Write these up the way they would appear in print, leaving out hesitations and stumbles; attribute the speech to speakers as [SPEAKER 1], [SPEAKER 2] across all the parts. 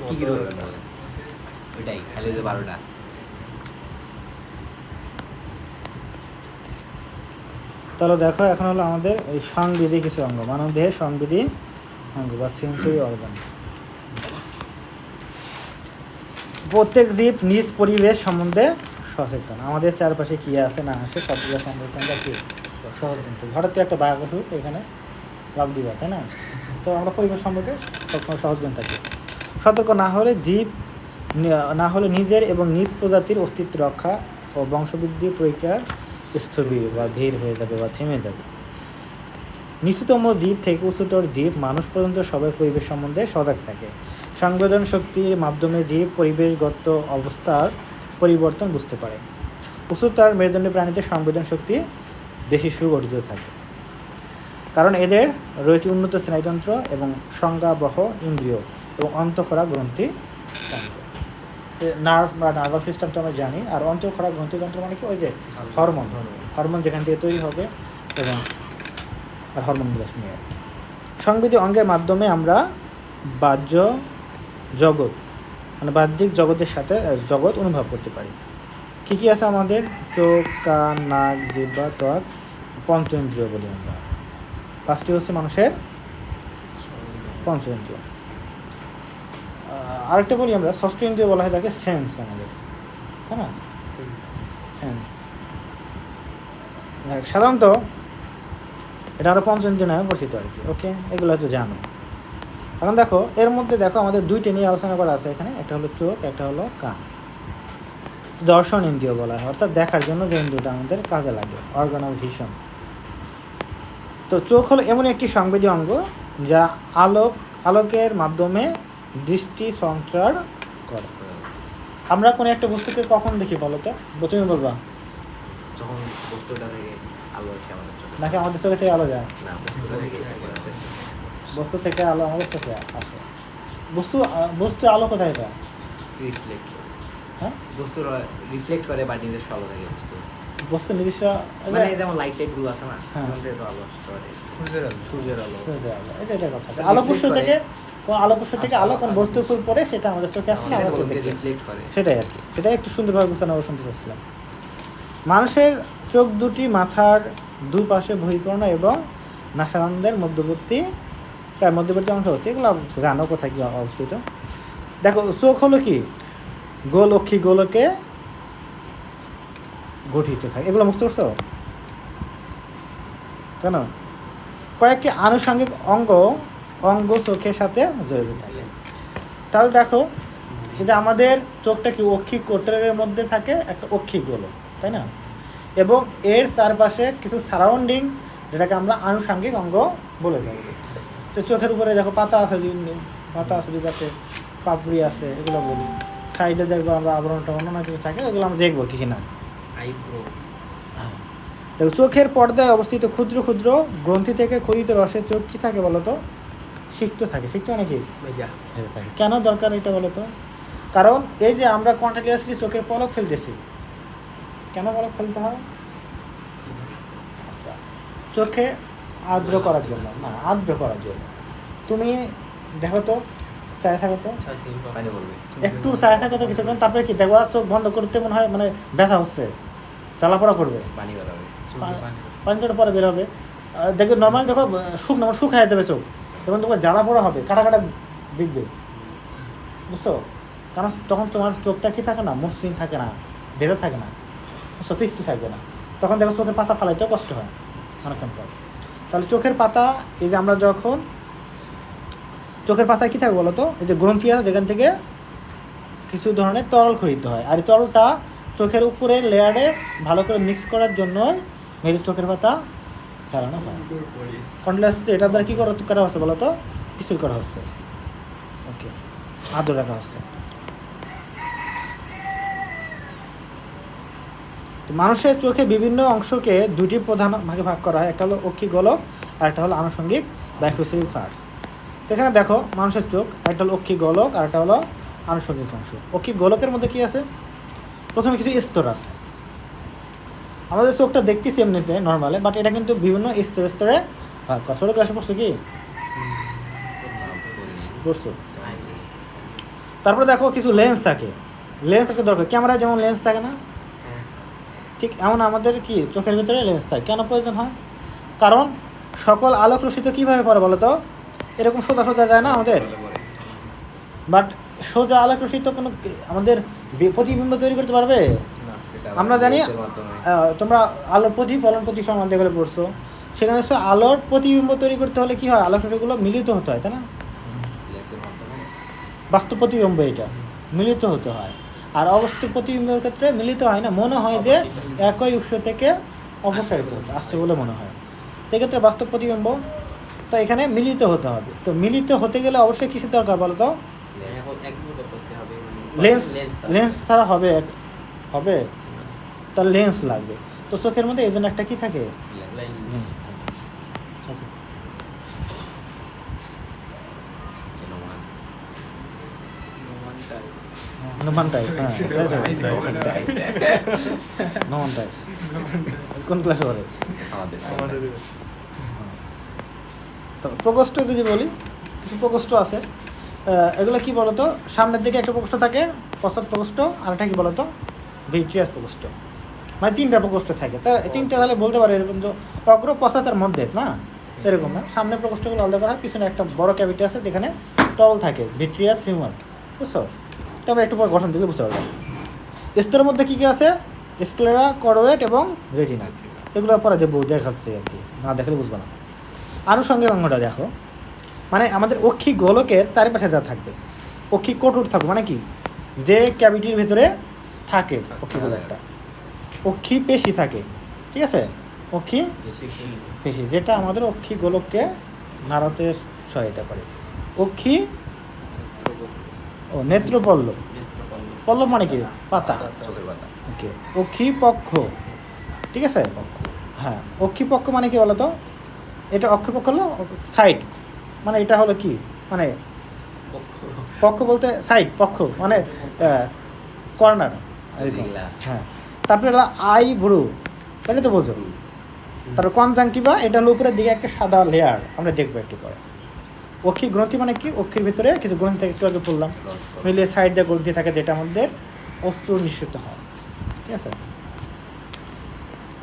[SPEAKER 1] কি কি ধরবেন বলেন? ওইটাই খালি যে 12টা।
[SPEAKER 2] তাহলে দেখো এখন হলো আমাদের এই সংবিধি কিছু অঙ্গ, মানব দেহের সংবিধি অঙ্গ বা সেন্সরি অর্গান। প্রত্যেক জীব নিজ পরিবেশ সম্বন্ধে সচেতন। আমাদের চারপাশে কী আছে না আছে সবগুলো সম্পর্কে আমরা কি সচেতন। হঠাৎ একটা বাঘ আসুক এখানে লাভ দিবা, তাই না? তো আমরা পরিবেশ সম্পর্কে সবসময় সচেতন থাকি। সতর্ক না হলে জীব না হলে নিজের এবং নিজ প্রজাতির অস্তিত্ব রক্ষা ও বংশবৃদ্ধির প্রক্রিয়া স্থবির বা ধীর হয়ে যাবে বা থেমে যাবে। নিচুতম জীব থেকে উচ্চতর জীব মানুষ পর্যন্ত সবাই পরিবেশ সম্বন্ধে সজাগ থাকে। সংবেদন শক্তির মাধ্যমে জীব পরিবেশগত অবস্থার পরিবর্তন বুঝতে পারে। উচ্চতর মেরুদণ্ডী প্রাণীতে সংবেদন শক্তি বেশি সুগঠিত থাকে, কারণ এদের রয়েছে উন্নত স্নায়ুতন্ত্র এবং সংজ্ঞাবহ ইন্দ্রিয় এবং অন্তঃক্ষরা গ্রন্থি তন্ত্র। নার্ভ বা নার্ভাস সিস্টেম তো আমরা জানি, আর অন্তঃক্ষরা গ্রন্থিতন্ত্র মানে কি ওই যে হরমোন যেখান থেকে তৈরি হবে এবং আর হরমোনগুলো নিয়ে আর কি। সংবেদী অঙ্গের মাধ্যমে আমরা বাহ্য জগৎ মানে বাহ্যিক জগতের সাথে জগৎ অনুভব করতে পারি। কী কী আছে আমাদের? চোখ, কান, নাক, জিহ্বা, ত্বক, পঞ্চেন্দ্রিয় বলি আমরা। পাঁচটি হচ্ছে মানুষের পঞ্চেন্দ্রিয়। আরেকটা বলি আমরা ষষ্ঠ ইন্দ্রিয় বলা হয় তাকে সেন্স আমাদের, তাই না? সেন্স সাধারণত এটা আরও পঞ্চেন্দ্রিয় নামে পরিচিত আর কি। ওকে, এগুলো হয়তো জানো। এখন দেখো এর মধ্যে দেখো আমাদের দুইটা নিয়ে আলোচনা করা আছে এখানে, একটা হলো চোখ, একটা হলো কান। দর্শন ইন্দ্রিয় বলা হয়, অর্থাৎ দেখার জন্য যে ইন্দ্রিয়টা আমাদের কাজে লাগে, অর্গান অফ ভিশন। তো চোখ হলো এমন একটি সংবেদী অঙ্গ যা আলোকের মাধ্যমে দৃষ্টি সঞ্চার করে। আমরা কোনো একটা বস্তুকে কখন দেখি বলো তো? তুমি বলবা
[SPEAKER 1] যখন বস্তুটা থেকে আলো আসে আমাদের চোখে।
[SPEAKER 2] নাকি আমাদের চোখে থেকে আলো যায়?
[SPEAKER 1] না, বস্তুটা থেকে আসে।
[SPEAKER 2] বস্তু থেকে আলো আমাদের চোখে আসে। বস্তু আলো কোথায় যায়?
[SPEAKER 1] রিফ্লেক্ট করে।
[SPEAKER 2] হ্যাঁ,
[SPEAKER 1] বস্তু রিফ্লেক্ট করে বা নিজস্ব আলো থেকে
[SPEAKER 2] বস্তু নিজস্ব
[SPEAKER 1] মানে যেমন লাইট টাইট গুলো আছে না,
[SPEAKER 2] হ্যাঁ,
[SPEAKER 1] ওখান থেকে তো আলো আসতে পারে। সূর্যের আলো।
[SPEAKER 2] এটা কথা। আলোকোৎস থেকে কোন আলোকোৎস থেকে আলো কোন বস্তুর উপর পড়ে সেটা আমাদের চোখে আসে, আমাদের চোখে
[SPEAKER 1] রিফ্লেক্ট করে।
[SPEAKER 2] সেটাই আর কি। সেটাই একটু সুন্দরভাবে বোঝানো শুনতে চাচ্ছিলাম। মানুষের চোখ দুটি মাথার দুপাশে বহিকর্ণ এবং নাসারন্ধ্রের প্রায় মধ্যবর্তী অংশ হচ্ছে। এগুলো জানো কোথায় কি অবস্থিত। দেখো চোখ হলো কি গোলক্ষী গোলকে গঠিত থাকে। এগুলো বুঝতে পারছো? কেন? কয়েকটি আনুষঙ্গিক অঙ্গ চোখের সাথে জড়িত থাকে। তাহলে দেখো এই যে আমাদের চোখটা কি অক্ষিক কোটরের মধ্যে থাকে একটা অক্ষিক গোলক, তাই না? এবং এর চারপাশে কিছু সারাউন্ডিং যেটাকে আমরা আনুষঙ্গিক অঙ্গ বলে থাকি। তো চোখের উপরে দেখো পাতা আছে, দুপাশে পাপড়ি আছে, এগুলো বলি। সাইডে দেখবো আমরা আবরণটা অন্য কিছু থাকে, এগুলো আমরা দেখবো কি না। দেখো চোখের পর্দায় অবস্থিত ক্ষুদ্র ক্ষুদ্র গ্রন্থি থেকে খরিত রসে চোখ কি থাকে বলতো? সিক্ত থাকে। সিক্ত মানে কি? থাকে। কেন দরকার এটা বলতো? কারণ এই যে আমরা কন্টাক্টলেসলি চোখের পলক ফেলতেছি, কেন পলক ফেলতে হয়? আচ্ছা, চোখে আর্দ্র করার জন্য না, আর্দ্র করার জন্য। তুমি দেখো তো, চায় থাকো তো, একটু চায় থাকো তো কিছুক্ষণ, তারপরে কি দেখো চোখ বন্ধ করতে মনে হয় মানে ব্যথা হচ্ছে, জ্বালাপোড়া করবে, পানিটা পরে বের হবে। দেখবে নর্মাল দেখো শুকায় যাবে চোখ, এবং তোমার জ্বালাপোড়া হবে, কাটা বিকবে, বুঝছো? কারণ তখন তোমার চোখটা কি থাকে না, মসৃণ থাকে না, ভেজা থাকে না, বুঝছো? পিছতে থাকবে না। তখন দেখো চোখের পাতা ফালাইতেও কষ্ট হয় অনেকক্ষণ পর। তাহলে চোখের পাতা, এই যে আমরা যখন চোখের পাতায় কী থাকে বলো তো? এই যে গ্রন্থি আছে যেখান থেকে কিছু ধরনের তরল খরিত হয়, আর এই তরলটা চোখের উপরের লেয়ারে ভালো করে মিক্স করার জন্য মেরে চোখের পাতা ফেলানো হয়। কন্ট্রাস্ট এটার দ্বারা কী করা হচ্ছে বলো তো? পিছল করা হচ্ছে, ওকে, আদ্র রাখা হচ্ছে। মানুষের চোখে বিভিন্ন অংশকে দুটি প্রধান ভাগে ভাগ করা হয়, একটা হলো অক্ষিক গোলক আর একটা হলো আনুষঙ্গিক বা এক্সক্লুসিভ পার্টস। তো এখানে দেখো মানুষের চোখ, একটা হলো অক্ষিক গোলক আর একটা হলো আনুষঙ্গিক অংশ। অক্ষিক গোলকের মধ্যে কি আছে? প্রথমে কিছু স্তর আছে। আমাদের চোখটা দেখতেছি এমনিতে নর্মালে, বাট এটা কিন্তু বিভিন্ন স্তরে ভাগ করা। ছোটো ক্লাসে পড়ছো কি? পড়ছো। তারপরে দেখো কিছু লেন্স থাকে, লেন্স একটা দরকার, ক্যামেরায় যেমন লেন্স থাকে না,
[SPEAKER 1] হ্যাঁ।
[SPEAKER 2] ঠিক এমন আমাদের কি চোখের ভিতরে লেন্স থাকে। কেন প্রয়োজন হয়? কারণ সকল আলোক রশ্মি তো কীভাবে পড়ে বলো তো, এরকম সোজা সোজা যায় না আমাদের, বাট সোজা আলোক রশ্মি তো কোনো আমাদের প্রতিবিম্ব তৈরি করতে পারবে।
[SPEAKER 1] না, সেটা
[SPEAKER 2] আমরা জানি
[SPEAKER 1] লেন্সের মাধ্যমে।
[SPEAKER 2] তোমরা আলোর প্রতিফলন প্রতিসমান যেগুলো পড়ছো, সেখানে আলোর প্রতিবিম্ব তৈরি করতে হলে কী হয়, আলোক রশ্মিগুলো মিলিত হতে হয়, তাই না?
[SPEAKER 1] লেন্সের মাধ্যমে।
[SPEAKER 2] বাস্তব প্রতিবিম্ব এটা মিলিত হতে হয়, আর অবাস্তব প্রতিবিম্বের ক্ষেত্রে মিলিত হয় না, মনে হয় যে একই উৎস থেকে অপসারিত আসছে বলে মনে হয়। সেক্ষেত্রে বাস্তব প্রতিবিম্ব তো এখানে মিলিত হতে হবে। তো মিলিত হতে গেলে অবশ্যই কিসের দরকার বলো তো? লেন্স। লেন্স ছাড়া হবে হবে তার লেন্স লাগবে। তো চোখের মধ্যে এই জন্য একটা কি থাকে, লেন্স থাকে। Okay. নোমান টাইপ, হ্যাঁ নোমান টাইপ। কোন ক্লাসে পড়ে?
[SPEAKER 1] আমাদের
[SPEAKER 2] তো প্রকোষ্ঠ যদি বলি, কিছু প্রকোষ্ঠ আছে, এগুলো কি বলতো, সামনের দিকে একটা প্রকোষ্ঠ থাকে পশ্চাৎ প্রকোষ্ঠ, আর একটা কি বলতো ভিট্রিয়াস প্রকোষ্ঠ, মানে তিনটা প্রকোষ্ঠ থাকে। তা তিনটা তাহলে বলতে পারে এরকম যে অগ্র পশ্চাতের মধ্যে না, এরকম না, সামনের প্রকোষ্ঠগুলো আলাদা করা হয়, পিছনে একটা বড় ক্যাভিটি আছে যেখানে তরল থাকে, ভিট্রিয়াস হিউমার, বুঝছো? তবে একটু পর গঠন দিলে বুঝতে পারবে। স্তরের মধ্যে কী কী আছে, স্ক্লেরা, করোয়েট এবং রেটিনা, এগুলো পরে যে দেখাচ্ছে আর কি, না দেখলে বুঝবে না। আনুষঙ্গিক অঙ্গটা দেখো, মানে আমাদের অক্ষি গোলকের চারিপাশে যা থাকবে, অক্ষি কঠোর থাকবে, মানে কি যে ক্যাভিটির ভেতরে থাকে অক্ষি গোলকটা, অক্ষি পেশি থাকে, ঠিক আছে, অক্ষি পেশি যেটা আমাদের অক্ষি গোলককে নাড়াতে সহায়তা করে। অক্ষি ও নেত্রপল্লব, পল্লব মানে কি পাতা,
[SPEAKER 1] চোখের পাতা।
[SPEAKER 2] ওকে। অক্ষি পক্ষ, ঠিক আছে, হ্যাঁ। অক্ষি পক্ষ মানে কি বলতো, এটা অক্ষি পক্ষ হলো সাইড, মানে এটা হলো কি, মানে পক্ষ বলতে সাইড, পক্ষ মানে কর্নার, হ্যাঁ। তারপরে হলো আই ভ্রু, তাহলে তো বোঝো। তারপর কনজাংটিভা, এটা হলো উপরের দিকে একটা সাদা লেয়ার, আমরা দেখবো একটু পরে। অক্ষি গ্রন্থি মানে কি, অক্ষির ভিতরে কিছু গ্রন্থি থাকে, একটু আগে বললাম, মিলিয়ে সাইড দিয়ে গ্রন্থি থাকে যেটা আমাদের অস্ত্র নিঃসৃত হয়, ঠিক আছে।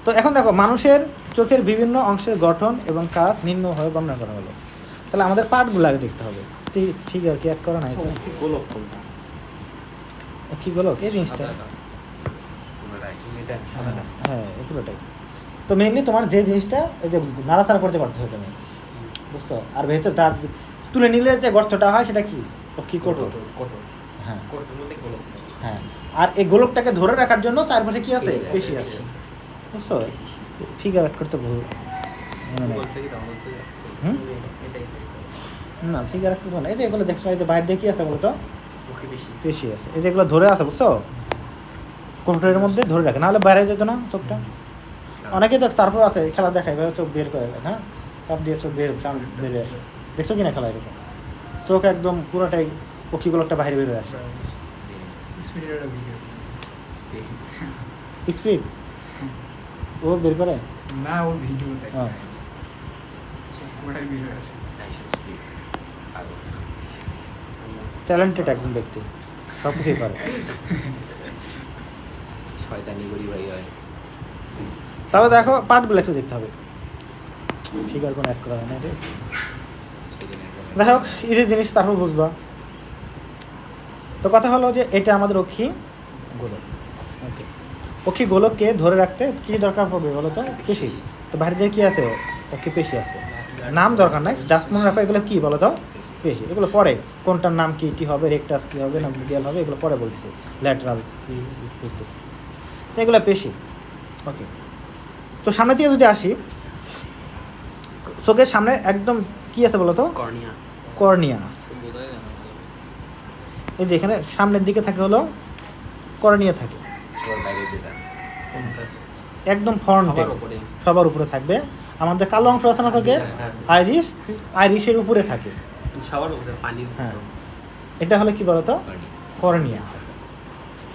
[SPEAKER 2] তো এখন দেখো মানুষের চোখের বিভিন্ন অংশের গঠন এবং কাজ নিম্নভাবে বর্ণনা করা হলো। তাহলে আমাদের পার্টগুলো আগে দেখতে হবে, ঠিক আর কি এক করা নাই, কি গোলক এই জিনিসটা, হ্যাঁ এগুলোটাই তো মেইনলি তোমার যে জিনিসটা এই যে নাড়াচাড়া করতে পারছো তুমি, বুঝছো? আর ভেতর তার তুলে নিলে যে গর্তটা হয় সেটা কি, কি কঠোর, হ্যাঁ হ্যাঁ। আর এই গোলকটাকে ধরে রাখার জন্য চারপাশে কি আছে, পেশি আছে, বুঝছো? ফিগার করতে ভুল না, ফিগার করতে না, এই যে এগুলো দেখছো, এই যে বাইরে দিয়ে কি আছে বলতো, পেশি আছে, এই যে এগুলো ধরে আছে, বুঝছো? কঠোরের মধ্যে ধরে রাখে, নাহলে বাইরে যেত না চোখটা। অনেকে তো তারপর আছে খেলা দেখায়, এভাবে চোখ বের করে, হ্যাঁ, চাপ দিয়ে চোখ বেরিয়ে আসে, দেখছো কিনা খেলা এরকম, চোখ একদম পুরোটাই পক্ষীগুলোটা বাইরে বেরোয় আসে। স্পিড ও বের করে
[SPEAKER 3] না, ওর ভিডিও দেখে
[SPEAKER 2] হ্যাঁ।
[SPEAKER 3] ওটাই বের হয়ে আছে।
[SPEAKER 2] ট্যালেন্টেড একজন ব্যক্তি, সব কিছুই পারে।
[SPEAKER 1] শয়তানি করি ভাই হয়।
[SPEAKER 2] তাহলে দেখো পার্টগুলো একটু দেখতে হবে, ফিগার কোনো অ্যাড করা হয় না রে, যাই হোক ইজি জিনিস, তারপর বুঝবা। তো কথা হলো যে এটা আমাদের অক্ষি গোলক, ওকে। অক্ষি গোলককে ধরে রাখতে কি দরকার পড়বে বলো তো, পেশি। তো বাইরে দিয়ে কি আছে, অক্ষি পেশি আছে, নাম দরকার নাই, জাস্ট মনে রাখো এগুলো কি বলো তো, পেশি। এগুলো পরে কোনটার নাম কি হবে, রেকটাস কী হবে না মিডিয়াল হবে, এগুলো পরে বলতেছি, ল্যাটারাল কি বুঝতেছি, তো এগুলো পেশি, ওকে। তো সামনে থেকে যদি আসি, চোখের সামনে একদম কি আছে বলো তো, কর্নিয়া। এই যে এখানে সামনের দিকে থাকে হলো কর্নিয়া থাকে, একদম ফ্রন্টে সবার উপরে থাকবে। আমাদের কালো অংশ আছে না চোখের, আইরিশ, আইরিশের উপরে থাকে, হ্যাঁ। এটা হলো কি বলতো, কর্নিয়া,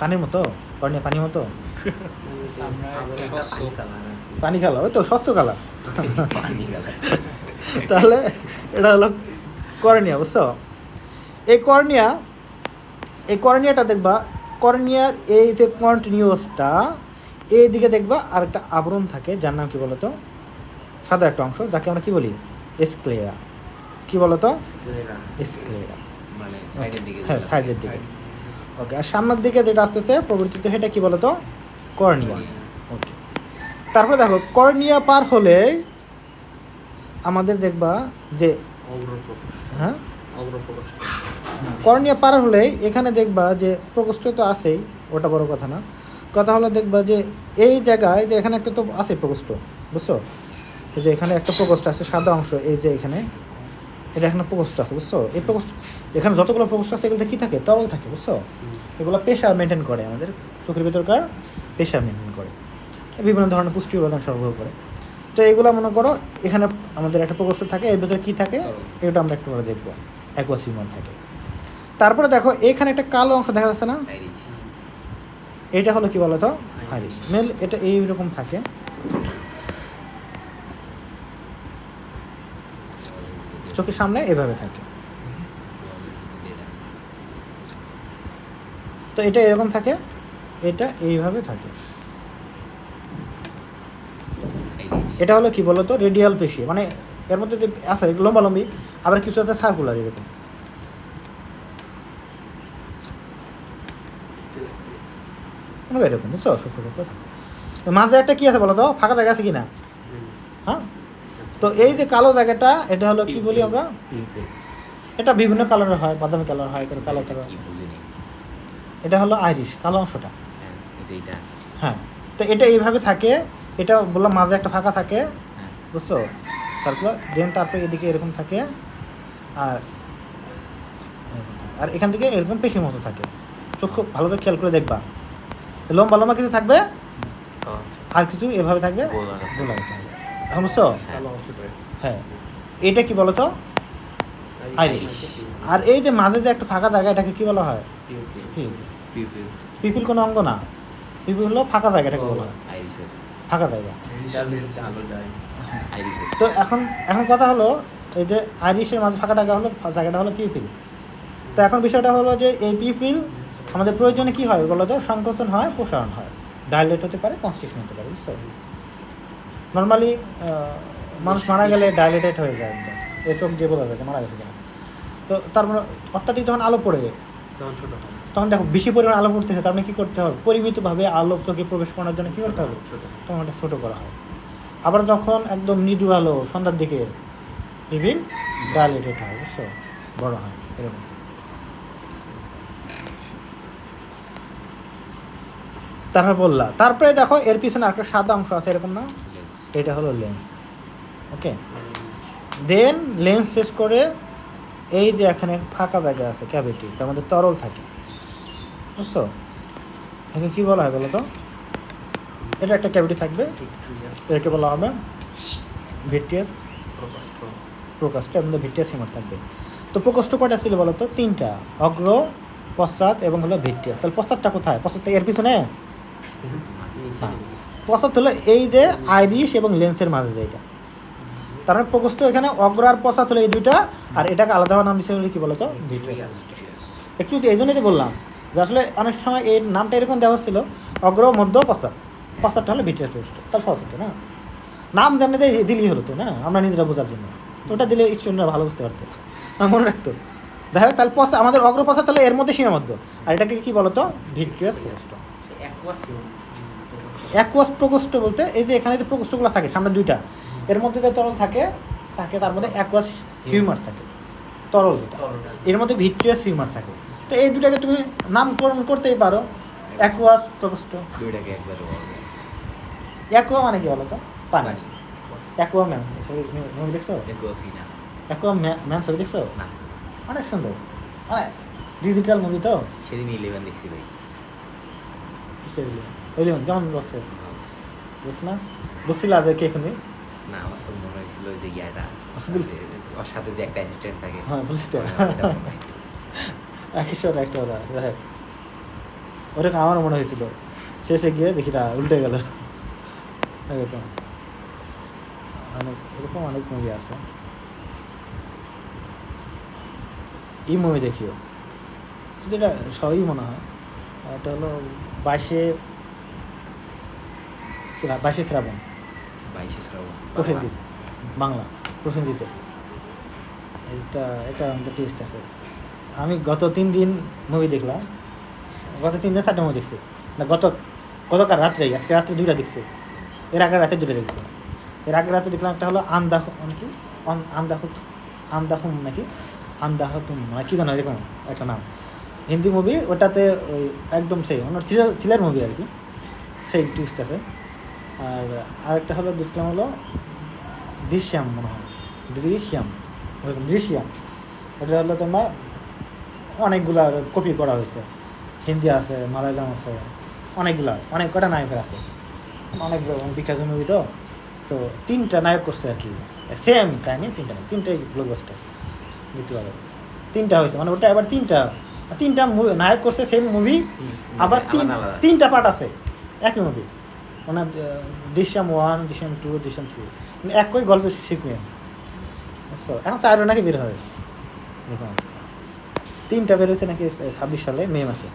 [SPEAKER 2] পানির মতো, কর্নিয়া পানির মতো, পানি খেলা, ওই তো স্বচ্ছ কালা। তাহলে এটা হলো কর্নিয়া, বুঝছো? এই কর্নিয়া এই কর্নিয়াটা দেখবা, কর্নিয়ার এই যে কন্টিনিউয়াসটা এইদিকে দেখবা আর একটা আবরণ থাকে যার নাম কি বলতো, সাদা একটা অংশ যাকে আমরা কি বলি, স্ক্লেরা। কি বলতো, স্ক্লেরা।
[SPEAKER 1] মানে সাইডের দিকে
[SPEAKER 2] হ্যাঁ, সাইডের দিকে। ওকে, আর সামনের দিকে যেটা আসতেছে প্রবর্তিত সেটা কি বলতো, কর্নিয়া। ওকে, তারপরে দেখো কর্নিয়া পার হলে আমাদের দেখবা যে হ্যাঁ কর্নিয়া পার হলে এখানে দেখবা যে প্রকোষ্ঠ তো আছেই, ওটা বড় কথা না। কথা হলো দেখবা যে এই জায়গায় যে এখানে একটা তো আছে প্রকোষ্ঠ, বুঝছো? এই যে এখানে একটা প্রকোষ্ঠ আছে সাদা অংশ, এই যে এখানে এটা এখানে প্রকোষ্ঠ আছে, বুঝছো? এই প্রকোষ্ঠ এখানে যতগুলো প্রকোষ্ঠ আছে এগুলোতে কী থাকে, তরল থাকে, বুঝছো? এগুলো প্রেশার মেনটেন করে, আমাদের চোখের ভিতরকার প্রেশার মেনটেন করে, বিভিন্ন ধরনের পুষ্টি উপাদান সরবরাহ করে। তো এগুলো মনে করো এখানে আমাদের একটা প্রকোষ্ঠ থাকে, এর ভিতরে কী থাকে এটা আমরা একটু পরে দেখবো, অ্যাকুয়াস হিউমার থাকে। তারপরে দেখো এখানে একটা কালো অংশ দেখা যাচ্ছে না, এটা হলো কি বলতো, আইরিশ মেল। এটা এইরকম থাকে, চোখের সামনে এভাবে থাকে। তো এটা এরকম থাকে, এটা এইভাবে থাকে। এটা হলো কি বলতো, রেডিয়াল পেশি, মানে এর মধ্যে যে আছে লম্বালম্বি, আবার কিছু আছে সার্কুলার এরকম। এরকম, বুঝছো? মাঝে একটা কি আছে বলতো, ফাঁকা জায়গা আছে কিনা? হ্যাঁ, তো এই যে কালো জায়গাটা এটা হলো কি বলি আমরা, এটা বিভিন্ন কালারের হয়, বাদামি কালার হয়, কালো কালার। এটা হলো আইরিশ, কালো অংশটা। হ্যাঁ, তো এটা এইভাবে থাকে, এটা বললাম মাঝে একটা ফাঁকা থাকে, বুঝছো? তারপর তারপরে এদিকে এরকম থাকে, আর আর এখান থেকে এরকম পেশির মতো থাকে। চোখ খুব ভালো করে খেয়াল করে দেখবা, লম্বা লম্বা কিছু থাকবে আর কিছু এভাবে থাকবে, এখন বুঝছো? হ্যাঁ, এটা কি বলতো, আইরিশ। আর এই যে মাঝে যে একটা ফাঁকা জায়গা এটাকে কি বলা হয়, পিপিল। কোনো অঙ্গ না, পিপিল হলো ফাঁকা জায়গাটাকে বলা হয়, ফাঁকা জায়গা। তো এখন কথা হলো এই যে আইরিশের মাঝে ফাঁকা জায়গাটা হলো পিপিল। তো এখন বিষয়টা হলো যে এই পিপিল আমাদের প্রয়োজনে কি হয় বলো তো, সংকোচন হয়, প্রসারণ হয়, ডাইলেট হতে পারে, কনস্ট্রিকশন হতে পারে, বুঝছো? নর্মালি মানুষ মারা গেলে ডাইলেটেড হয়ে যায়, এই চোখ দিয়ে বোঝা যায় মারা গেছে। তো তারপর অত্যাধিক যখন আলো পড়ে তখন দেখো বেশি পরিমাণ আলো পড়তেছে, তার মানে কী করতে হবে, পরিমিতভাবে আলো চোখে প্রবেশ করানোর জন্য কী করতে হবে, তখন ওটা ছোটো করা হয়। আবার যখন একদম মৃদু আলো সন্ধ্যার দিকে পিপিল ডাইলেটেড হয়, বুঝছো, বড় হয় এরকম। তারপরে বললাম, তারপরে দেখো এর পিছনে একটা সাদা অংশ আছে এরকম না, এটা হলো লেন্স। ওকে, দেন লেন্স শেষ করে এই যে এখানে ফাঁকা জায়গা আছে ক্যাভিটি, তার মধ্যে তরল থাকে, বুঝছো? এখানে কী বলা হয় বলো তো, এটা একটা ক্যাভিটি থাকবে, এটাকে বলা হবে ভিট্রিয়াস প্রকোষ্ঠ, এর মধ্যে ভিট্রিয়াস হিউমার থাকবে। তো প্রকোষ্ঠ কয়টা ছিল বলো তো, তিনটা, অগ্র, পশ্চাৎ এবং হলো ভিট্রিয়াস। তাহলে পশ্চাৎটা কোথায়, পশ্চাৎটা এর পিছনে, পশ্চাৎ হলো এই যে আইরিশ এবং লেন্সের মাঝে যেটা। তার মানে প্রকোষ্ঠ এখানে অগ্র আর পশ্চাৎ হলো এই দুইটা, আর এটাকে আলাদাভাবে নাম দিচ্ছে কি বলতো, ভিট্রিয়াস। অ্যাকচুয়ালি এই জন্যই তো বললাম যে আসলে অনেক সময় এই নামটা এরকম দেওয়া ছিল, অগ্র, মধ্য, পশ্চাৎ। পশ্চাৎটা হলো ভিট্রিয়াস প্রকোষ্ঠ, তার পশ্চাৎ না নাম জানলে দিলেই হলো তো না, আমরা নিজেরা বোঝার জন্য। তো ওটা দিলে স্টুডেন্টরা ভালো বুঝতে পারতো, মনে রাখতো। দেখা যাক তাহলে আমাদের অগ্র পশ্চাৎ তাহলে এর মধ্যে সীমাবদ্ধ, আর এটাকে কি বলতো, ভিট্রিয়াস প্রকোষ্ঠ। অ্যাকুয়াস প্রকোষ্ঠ বলতে এই যে এখানে যে প্রকোষ্ঠগুলো থাকে সামনে দুইটা, এর মধ্যে যে তরল থাকে তার মধ্যে অ্যাকুয়াস হিউমার থাকে, তরল যেটা, এর মধ্যে ভিট্রিয়াস হিউমার থাকে। তো এই দুটাকে তুমি নামকরণ করতেই পারো, অ্যাকুয়াস প্রকোষ্ঠ। অ্যাকুয়া মানে কি বলো তো, পানি। অ্যাকুয়া ম্যান ছবি দেখছো, অ্যাকুয়া ম্যান ছবি দেখছো, অনেক সুন্দর, মানে ডিজিটাল মুভি তো।
[SPEAKER 1] সেদিন 11 দেখছি ভাই।
[SPEAKER 2] কিসের 11? কেমন লাগছে বুঝছ না, বুঝছিল আজ কে এখানে
[SPEAKER 1] না, আমার তো মনে হয়েছিল যে ইয়াটা ওর সাথে যে একটা অ্যাসিস্ট্যান্ট থাকে,
[SPEAKER 2] হ্যাঁ পুলিশটা কিশোর একটা ওরা ওরকম আমারও মনে হয়েছিল, শেষে গিয়ে দেখি না উল্টে গেল। এরকম অনেক মুভি আছে, এই মুভি দেখিও যেটা সবই মনে হয়, এটা হলো 22শে শ্রাবণ,
[SPEAKER 1] 22শে শ্রাবণ
[SPEAKER 2] প্রসেনজিৎ, বাংলা প্রসেনজিতে। এটা আমাদের টেস্ট আছে। আমি গত 3 দিন মুভি দেখলাম, গত 3 দিন 4টা মুভি দেখছি না, গতকাল রাত্রেই, আজকে রাত্রে 2টা দেখছি, এর আগের রাতে 2টা দেখছি। এর আগের রাতে দেখলাম একটা হলো আন্দাহুম নাকি আন্দাহুম মানে কী জানো এরকম একটা নাম, হিন্দি মুভি। ওটাতে ওই একদম সেই ওনার থ্রিলার মুভি আর কি, সেই টুইস্ট আছে। আর আরেকটা হলো দেখলাম হলো দৃশ্যম, মনে হয় দৃশ্যম, ওরকম দৃশ্যম। ওটা হলো তোমার অনেকগুলা কপি করা হয়েছে, হিন্দি আছে, মালায়ালাম আছে, অনেক কটা নায়কের আছে, অনেক বিখ্যাত মুভি। তো 3টা নায়ক করছে আর কি, সেম কাহিনি, তিনটাই ব্লকবাস্টার দেখতে পারো। 3টা হয়েছে মানে ওটা আবার তিনটা নায়ক করছে সেম মুভি, আবার
[SPEAKER 1] আলাদা।
[SPEAKER 2] 3টা পার্ট আছে একই মুভি, মানে দৃশ্যম 1, দৃশ্যম 2, দৃশ্যম 3, মানে একই গল্পের সিকুয়েন্স। বুঝছো, এখন 4 নাকি বের হয় এরকম অবস্থা। 3টা বের হয়েছে নাকি 26 সালে মে মাসে।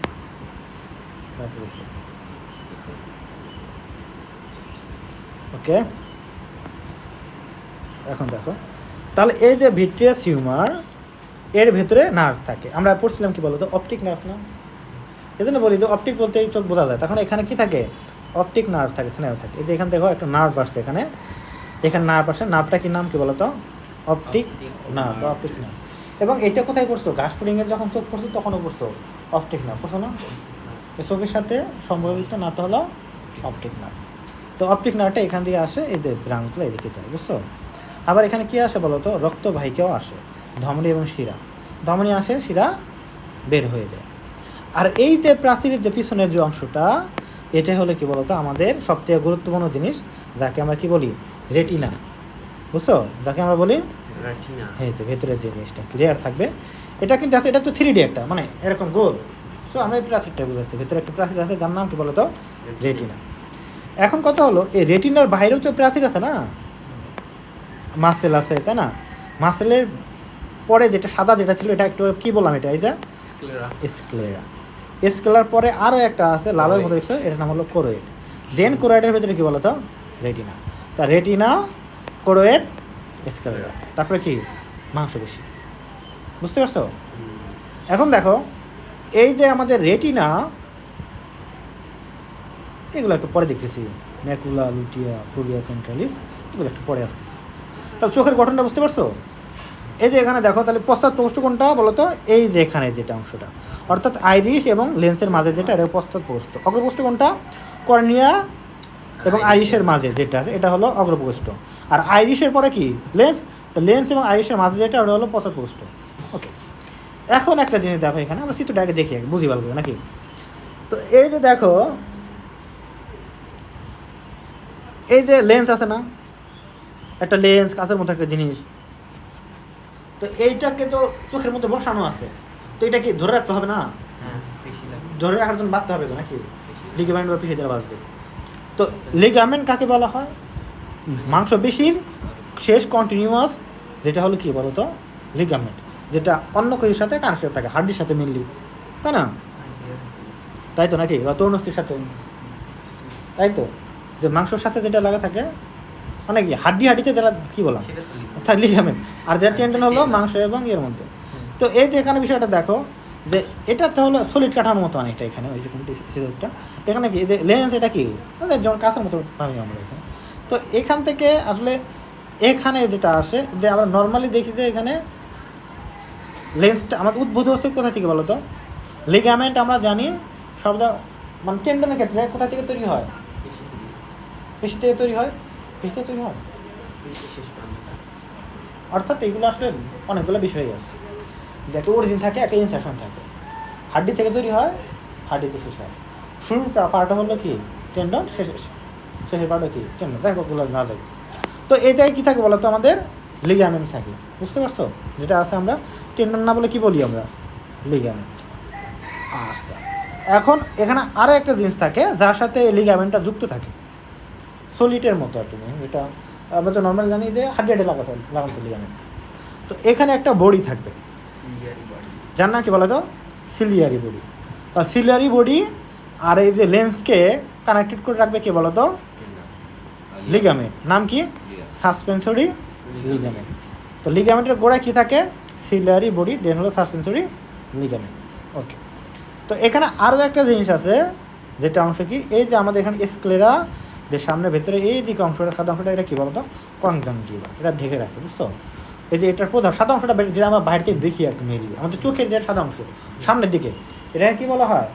[SPEAKER 2] ওকে, এখন দেখো তাহলে এই যে ভিট্রিয়াস হিউমার, এর ভেতরে নার্ভ থাকে। আমরা পড়ছিলাম কি বলতো, অপটিক নার্ভ না, এই জন্য বলি যে অপটিক বলতে চোখ বোঝা যায়। তখন এখানে কি থাকে, অপটিক নার্ভ থাকে, স্নায়ু থাকে। এই যে এখানে দেখো একটা নার্ভ আসছে, এখানে নার্ভ আসছে, নার্ভটা কি নাম কি বলতো, অপটিক নার্ভ বা অপটিক নার্ভ। এবং এটা কোথায় পড়ছো, ঘাসফড়িংয়ের যখন চোখ পড়ছো তখনও পড়ছো অপটিক নার্ভ, পড়ছো না? এই চোখের সাথে সম্পর্কিত নার্ভটা হলো অপটিক নার্ভ। তো অপটিক নার্ভটা এখান দিয়ে আসে, এই যে ব্রাঙ্কগুলো এদিকে যায়, বুঝছো? আবার এখানে কি আসে বলো তো, রক্তবাহিকাও আসে, ধমনী এবং শিরা। ধমনী আসে, শিরা বের হয়ে যায়। আর এই যে প্রাচীরের যে পিছনের যে অংশটা, এটা হলো কি বলতো আমাদের সবচেয়ে গুরুত্বপূর্ণ জিনিস, যাকে আমরা কি বলি, রেটিনা, বুঝছো? যাকে আমরা বলি
[SPEAKER 1] রেটিনা।
[SPEAKER 2] এই যে ভেতরের যে জিনিসটা ক্লিয়ার থাকবে, এটা কিন্তু আছে, এটা তো 3D একটা, মানে এরকম গোল। সো আমরা এই প্রাচীরটা বুঝাচ্ছি, ভেতরে একটা প্রাচীর আছে, যার নাম কি বলতো, রেটিনা। এখন কথা হলো, এই রেটিনার বাইরেও তো প্রাচীর আছে না, মাসেল আছে, তাই না? মাসেলের পরে যেটা সাদা যেটা ছিল, এটা একটু কি বললাম, এটা এই যে স্ক্লেরা। স্ক্লেরার পরে আরও একটা আছে লালের মতো দেখছো, এটার নাম হলো কোরোয়েড। দেন কোরোয়েডের ভেতরে কি বলতো, রেটিনা। তা রেটিনা, কোরোয়েড, স্ক্লেরা, তারপরে কি মাংসপেশি। বুঝতে পারছো? এখন দেখো এই যে আমাদের রেটিনা, এগুলো একটু পরে দেখতেছি, ম্যাকুলা, লুটিয়া, ফোভিয়া সেন্ট্রালিস, এগুলো একটু পরে আসতেছি। তাহলে চোখের গঠনটা বুঝতে পারছো? এই যে এখানে দেখো, তাহলে পশ্চাৎপৃষ্ঠ কোনটা বলো তো, এই যে এখানে যেটা অংশটা, অর্থাৎ আইরিশ এবং লেন্সের মাঝে যেটা, এটা পশ্চাৎপৃষ্ঠ। অগ্রপৃষ্ঠ কোনটা, কর্নিয়া এবং আইরিশের মাঝে যেটা আছে, এটা হলো অগ্রপৃষ্ঠ। আর আইরিশের পরে কি, লেন্স। তো লেন্স এবং আইরিশের মাঝে যেটা, ওটা হলো পশ্চাৎপৃষ্ঠ। ওকে, এখন একটা জিনিস দেখো, এখানে আমরা চিত্রটা আগে দেখি, বুঝি ভালো করে নাকি। তো এই যে দেখো, এই যে লেন্স আছে না, একটা লেন্স, কাঁচের মতো একটা জিনিস, তো এইটাকে তো চোখের মধ্যে বসানো আছে, তো এটা কি ধরে রাখতে হবে না? ধরে রাখার জন্য বাঁধতে হবে তো নাকি, লিগামেন্ট বা পেশি দ্বারা বাঁচবে। তো লিগামেন্ট কাকে বলা হয়, মাংসপেশির শেষ কন্টিনিউয়াস যেটা হলো কি বলো তো, লিগামেন্ট, যেটা অন্য কিছুর সাথে কানেক্টেড থাকে, হাড্ডির সাথে মেনলি, তাই না? তাই তো নাকি, বা তরুণস্থির সাথে, তাই তো, যে মাংসর সাথে যেটা লাগা থাকে, মানে কি হাড্ডিতে যেটা কি বললাম, অর্থাৎ লিগামেন্ট। আর যেটা টেন্ডন হলো মাংস এবং এর মধ্যে। তো এই যে এখানে বিষয়টা দেখো, যে এটা তো হলো সলিড কাঠার মতো অনেকটা, এখানে ওই রকম সিজরটা, এখানে কি যে লেন্স, এটা কি যেমন কাঁচের মতো পাবি আমরা এখানে। তো এখান থেকে আসলে এখানে যেটা আসে, যে আমরা নর্মালি দেখি যে এখানে লেন্সটা আমাদের উদ্ভূত হচ্ছে কোথা থেকে বলো তো, লিগামেন্ট আমরা জানি শব্দ, মানে টেন্ডনের ক্ষেত্রে কোথা থেকে তৈরি হয়, পেশি থেকে তৈরি হয়, পেশি থেকে তৈরি হয়। অর্থাৎ এইগুলো আসলে অনেকগুলো বিষয় আছে, যে একটা অরিজিন থাকে, একটা ইনসারশন থাকে। হাড্ডি থেকে তৈরি হয়, হাড্ডিতে শেষ হয়। শুরুর পার্টটা হলো কি টেন্ডন, শেষের পার্টটা কি টেন্ডন, যাই হোক না যাই। তো এই জায়গায় কী থাকে বলো তো, আমাদের লিগামেন্ট থাকে, বুঝতে পারছো? যেটা আছে আমরা টেন্ডন না বলে কি বলি আমরা, লিগামেন্ট। আচ্ছা, এখন এখানে আরও একটা জিনিস থাকে যার সাথে লিগামেন্টটা যুক্ত থাকে, সলিটের মতো একটা জিনিস, যেটা আমরা তো নর্মাল জানি যে হাড্ডি লাগাতে লিগামেন্ট। তো এখানে একটা বডি থাকবে, যার নাম কি বলো তো, সিলিয়ারি বডি। সিলিয়ারি বডি আর এই যে লেন্সকে কানেক্টেড করে রাখবে কে বলো তো? লিগামেন্ট। নাম কি? Suspensory ligament. তো লিগামেন্টের গোড়ায় কি থাকে? সিলিয়ারি বডি, দেন হলো সাসপেন্সরি লিগামেন্ট। ওকে, তো এখানে আরও একটা জিনিস আছে, যেটা অংশ কি, এই যে আমাদের এখানে স্ক্লেরা যে সামনে ভেতরে এই দিকে অংশটা, সাদা অংশটা, এটা কী বলতো? কনজাংটিভা। এটা ঢেকে রাখে, বুঝছো? এই যে এটার প্রধান সাদা অংশটা যেটা আমরা বাইরে থেকে দেখি আর কি, মেনলি আমাদের চোখের যে সাদা অংশ সামনের দিকে, এটা কি বলা হয়?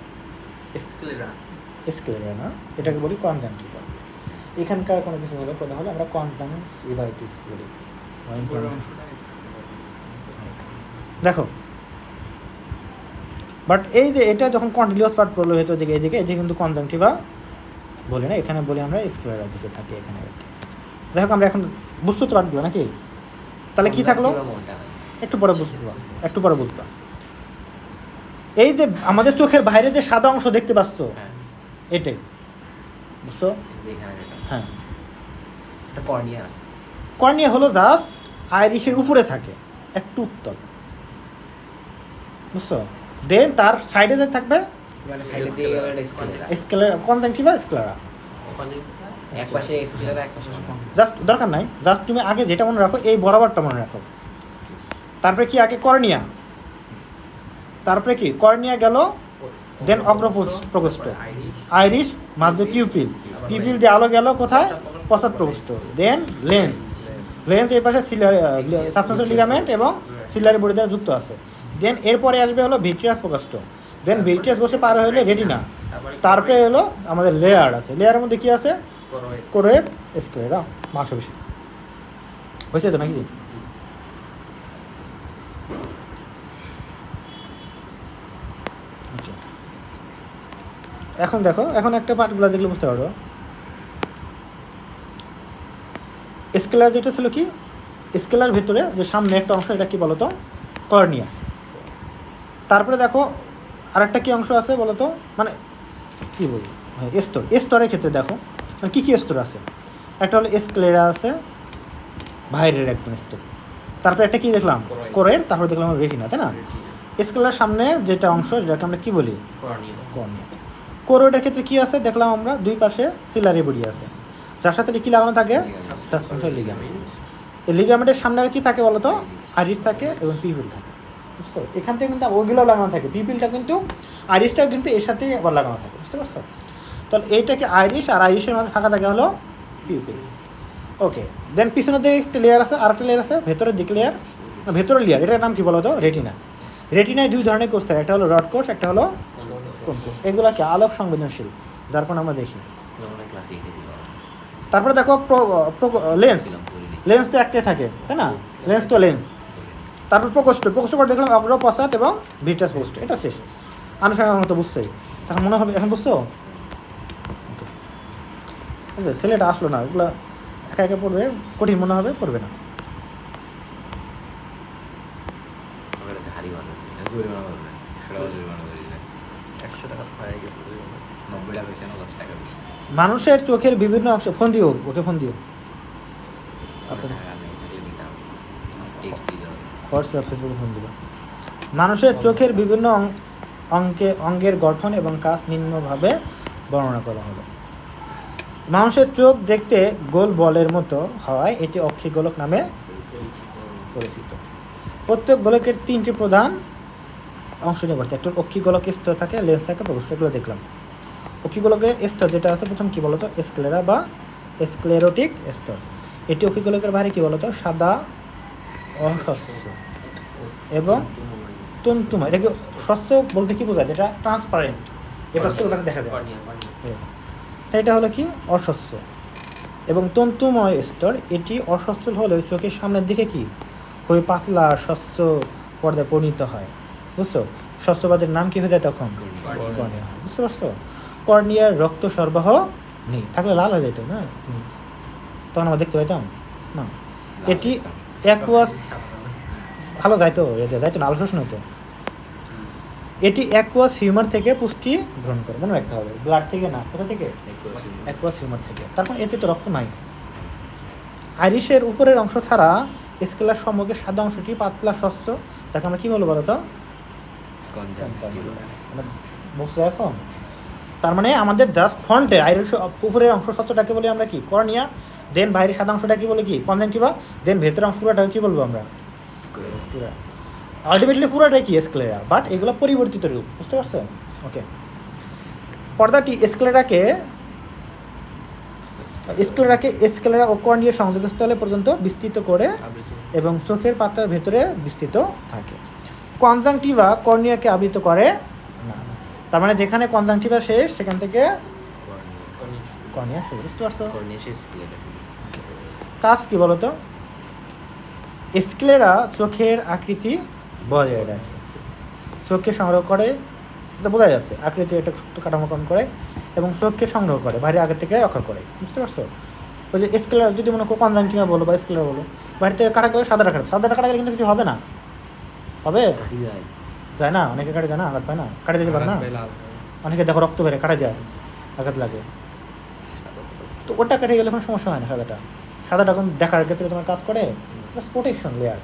[SPEAKER 2] স্ক্লেরা না, এটাকে বলি কনজাংটিভা। এখানকার কোনো কিছু হলে কথা হলে আমরা কনজাংটিভাইটিস বলি। দেখো, বাট এই যে এটা যখন কন্টিনিউয়াস পার্ট পড়লো হয়তো দিকে এদিকে, এদিকে কিন্তু কনজাংটিভা বলি না, এখানে বলি আমরা স্ক্লেরার দিকে থাকি এখানে। যাই হোক, আমরা এখন বুঝতে তো পারবো নাকি? তাহলে কি থাকলো? একটু পরে বুঝবো। এই যে আমাদের চোখের বাইরে যে সাদা অংশ দেখতে পাচ্ছ, এটাই বুঝছো? হ্যাঁ, কর্নিয়া হলো জাস্ট আইরিশের উপরে থাকে, একটু উত্তর, বুঝছো? দেন তার সাইডে যে থাকবে স্ক্লেরা, কনজাংটিভা, স্ক্লেরা। জাস্ট দরকার নাই, জাস্ট তুমি আগে যেটা মনে রাখো, এই বরাবরটা মনে রাখো। তারপরে কি আগে কর্নিয়া, তারপরে কি কর্নিয়া গেল, দেন অগ্রপ্রকোষ্ঠ, আইরিশ, মাঝে পিউপিল, পিউপিল দিয়ে আলো গেল কোথায়? পশ্চাৎপ্রকোষ্ঠ, দেন লেন্স, লেন্স এই পাশে সাসপেন্সরি লিগামেন্ট এবং সিলিয়ারি বডি দ্বারা যুক্ত আছে। দেন এরপরে আসবে হলো ভিট্রিয়াস প্রকোষ্ঠ, দেন ভিট্রিয়াস বসে পার হলো রেটিনা, তারপরে হলো আমাদের লেয়ার আছে, লেয়ারের মধ্যে কি আছে? কোরোয়েড, স্ক্লেরা, মাংসপেশি। হয়েছে তো নাকি? এখন দেখো, এখন একটা পার্টগুলো দেখলে বুঝতে পারবো। স্কেলার যেটা ছিল কি, স্কেলার ভিতরে যে সামনে একটা অংশ, এটা কি বলতো? কর্নিয়া। তারপরে দেখো আরেকটা কি অংশ আছে বলতো, মানে কি বলবো, স্তর। স্তরের ক্ষেত্রে দেখো মানে কী স্তর আছে। একটা হলো স্ক্লেরা আছে, বাইরের একদম স্তর। তারপরে একটা কি দেখলাম? কোরের। তারপরে দেখলাম রেটিনা, তাই না? স্কেলার সামনে যেটা অংশ, যেটাকে আমরা কি বলি? কর্নিয়া। কোরোইডের ক্ষেত্রে কি আছে দেখলাম আমরা? দুই পাশে সিলিয়ারি বডি আছে, যার সাথে কি লাগানো থাকে? Suspensory ligament. এই লিগামেন্টের সামনে কি থাকে বলতো? আইরিশ থাকে এবং পিপিল থাকে, বুঝছো? এখান থেকে কিন্তু ওইগুলো লাগানো থাকে, পিপিলটা কিন্তু, আইরিশটাও কিন্তু এর সাথেই আবার লাগানো থাকে, বুঝতে পারছো? তাহলে এইটাকে আইরিশ, আর আইরিশের মাঝে থাকা থাকে হলো পিপিল। ওকে, দেন পিছনের দিকে একটা লেয়ার আছে, আর একটা লেয়ার আছে ভেতরের দিকে লেয়ার, ভেতরের লেয়ার, এটার নাম কি বলতো? রেটিনা। রেটিনায় দুই ধরনের কোষ থাকে, একটা হলো রড কোষ, একটা হলো কোন কোষ। এগুলো কি আলোক সংবেদনশীল, যার কারণে আমরা দেখি। তারপরে দেখো লেন্স, লেন্স তো একটাই থাকে, তাই না? লেন্স তো লেন্স। তারপর প্রকোষ্ঠ, প্রকোষ্ঠ করে দেখলাম অগ্র, পশ্চাৎ এবং ভিট্রাস প্রকোষ্ঠ। এটা শেষ, আনুষঙ্গিক মতো বুঝছোই। এখন মনে হবে, এখন বুঝছো? ছেলেটা আসলো না, ওগুলো একা একা পড়বে, কঠিন মনে হবে, পড়বে না। মানুষের চোখের বিভিন্ন অংশ, ফোন দিও ওকে, ফোন দিও হোয়াটসঅ্যাপ, ফেসবুকে ফোন দিও। মানুষের চোখের বিভিন্ন অঙ্গের গঠন এবং কাজ নিম্নভাবে বর্ণনা করা হলো। মানুষের চোখ দেখতে গোল বলের মতো হওয়ায় এটি অক্ষিগোলক নামে পরিচিত। প্রত্যেক গোলকের তিনটি প্রধান অংশ নিয়ে গঠিত। একটা অক্ষিগোলক স্তর থাকে, লেন্স থাকে, প্রকোষ্ঠ, এগুলো দেখলাম। অক্ষিগোলকের স্তর যেটা আছে প্রথম কি বলতো? স্ক্লেরা বা স্ক্লেরোটিক স্তর। এটি অক্ষিগোলকের বাইরে কি বলতো? সাদা, অস্বচ্ছ এবং তন্তুময়। এটাকে স্বচ্ছ বলতে কি বোঝায়? যেটা ট্রান্সপারেন্ট, এবার তো ওটা দেখা যায়। এটা হলো কি? অস্বচ্ছ এবং তন্তুময় স্তর। এটি অস্বচ্ছ হলে চোখের সামনের দিকে কি খুবই পাতলা স্বচ্ছ পর্দায় পরিণত হয়, বুঝছো? স্বচ্ছ পর্দার নাম কি হয়ে যায় তখন? কর্নিয়া। বুঝতে পারছো? কর্নিয়ার রক্ত সরবরাহ নেই, থাকলে লাল হয়ে যেত না, তখন আমরা দেখতে পাইতাম না। এটি অ্যাকুয়াস, ভালো যাইতো, যাইতো না, আলো শোষণ হতো। এটি অ্যাকুয়াস হিউমার থেকে পুষ্টি গ্রহণ করে, মনে রাখতে হবে, ব্লাড থেকে না। কোথা থেকে? অ্যাকুয়াস হিউমার থেকে। তারপর এতে তো রক্ত নাই। আইরিশের উপরের অংশ ছাড়া স্কেলার সম্মুখে সাদা অংশটি পাতলা স্বচ্ছ, যাকে আমরা কী বলবো বলো তো?
[SPEAKER 1] কনজাংটিভা
[SPEAKER 2] মানে বুঝছো এখন? তার মানে আমাদের জাস্ট ফ্রন্টে আইরিশ উপরের অংশ স্বচ্ছটাকে বলি আমরা কি কর্নিয়া, দেন বাইরের সাদা অংশটা কি বলি কি কনজাংটিভা, দেন ভেতরের অংশ পুরোটাকে কি বলবো আমরা স্ক্লেরা। আলটিমেটলি পুরোটাই কি স্ক্লেরা, বাট এগুলো পরিবর্তিত রূপ, বুঝতে পারছো? ওকে, পর্দাটি স্ক্লেরা ও কর্নিয়ার সংযোগস্থলে পর্যন্ত বিস্তৃত করে এবং চোখের পাতার ভেতরে বিস্তৃত থাকে। কনজাংটিভা কর্নিয়াকে আবৃত করে না। তার মানে যেখানে কনজাংটিভা শেষ সেখান থেকে কর্নিয়া শুরু, বুঝতে পারছো?
[SPEAKER 1] কর্নিয়াসের স্ক্লেরা
[SPEAKER 2] কাজ কি বলতো? স্ক্লেরা চোখের আকৃতি বজায় রাখে, চোখকে সংগ্রহ করে, এটা বোঝা যাচ্ছে, আকৃতি একটা শক্ত কাঠামোকরণ করে এবং চোখকে সংগ্রহ করে, বাইরে আগে থেকে রক্ষা করে, বুঝতে পারছো? ওই যে স্ক্লেরা যদি মনে করো কনজাংটিভা বলো বা স্ক্লেরা বলো, বাইরে থেকে কাটা গেলে সাদাটা কাটা গেলে কিন্তু কিছু হবে না, হবে যায় না, অনেকে কাটে যায় না, আঘাত পায় না, কাটে যেতে পারে না, অনেকে দেখো রক্ত বেড়ে কাটা যায়, আঘাত লাগে, তো ওটা কেটে গেলে কোনো সমস্যা হয় না। সাদাটা এখন দেখার ক্ষেত্রে তোমার কাজ করে প্রোটেকশন লেয়ার।